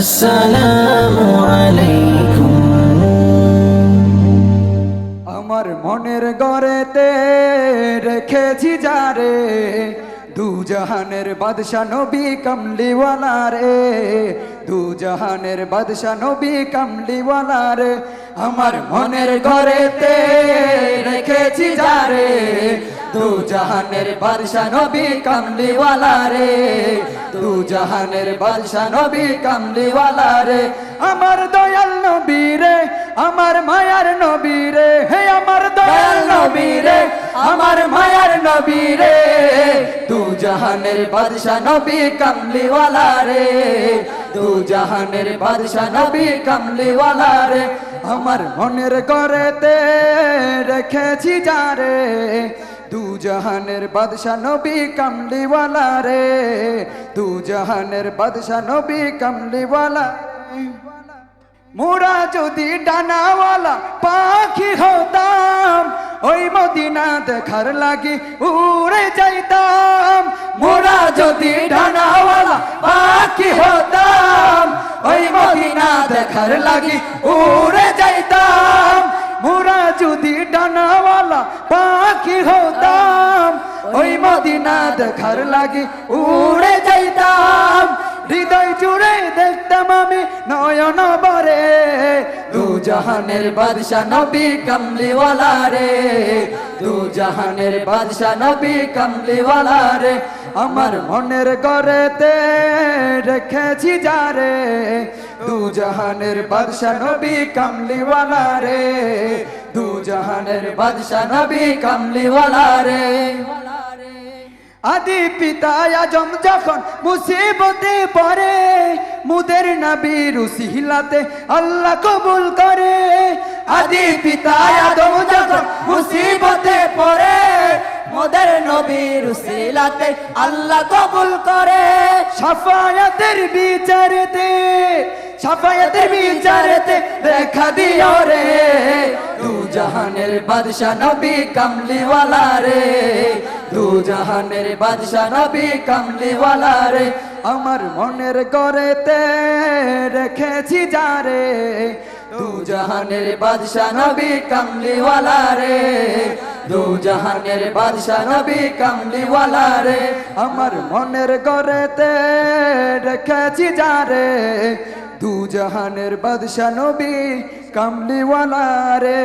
আসসালামু আলাইকুম। আমার মনের ঘরেতে রেখেছি যারে, দু জাহানের বাদশা নবী কামলিওয়ালা রে, দু জাহানের বাদশা নবী কামলিওয়ালা রে। আমার মনের ঘরেতে রেখেছি যারে, দু জাহানের বাদশা নবী কামলিওয়ালা রে, দু জাহানের বাদশা নবী কামলিওয়ালা রে। আমার দয়াল নবী রে, আমার মায়ার নবী রে, হে আমার দয়াল নবী রে, আমার মায়ার নবী রে, দু জাহানের বাদশা নবী কামলিওয়ালা রে, দু জাহানের বাদশা নবী কামলিওয়ালা রে। আমার মনের ঘরেতে রেখেছি যারে, দু জাহানের বাদশা নবী কামলিওয়ালা রে, দু জাহানের বাদশা নবী কামলিওয়ালা রে। মোরা যদি ডানাওয়ালা পাখি হতাম, ওই মদিনা দেখার লাগি উড়ে যাইতাম। মোরা যদি ডানাওয়ালা পাখি হতাম, ওই মদিনা দেখার লাগি উড়ে যাইতাম। মোরা যদি ডানাওয়ালা পাখি হতাম, ওই মদিনা দেখার লাগি উড়ে যাইতাম। হৃদয় জুড়ে দেখতাম আমি নয়ন ভরে, দু জাহানের বাদশা নবী কামলিওয়ালা রে, দু জাহানের বাদশা নবী কামলিওয়ালা রে। আমার মনের ঘরেতে রেখেছি যারে, দু জাহানের বাদশা নবী কামলিওয়ালা রে, দু জাহানের বাদশা নবী কামলিওয়ালা রে। আদি পিতা আজম যখন মুসিবতে পড়ে, মুদের নবীর উসিলাতে আল্লাহ কবুল করে। আদি পিতা আদম যখন মুসিবতে পড়ে, মুদের নবীর উসিলাতে আল্লাহ কবুল করে। শাফায়াতের বিচারেতে, শাফায়াতের বিচারেতে দেখা দিও রে, দু জাহানের বাদশা নবী কামলিওয়ালা রে, দু জাহানের বাদশা নবী কামলিওয়ালা রে। আমার মনের ঘরেতে রেখেছি যারে, দু জাহানের বাদশা নবী কামলিওয়ালা রে, দু জাহানের বাদশা নবী কামলিওয়ালা রে। আমার মনের ঘরেতে রেখেছি যারে, দু জাহানের বাদশা নবী কামলিওয়ালা রে।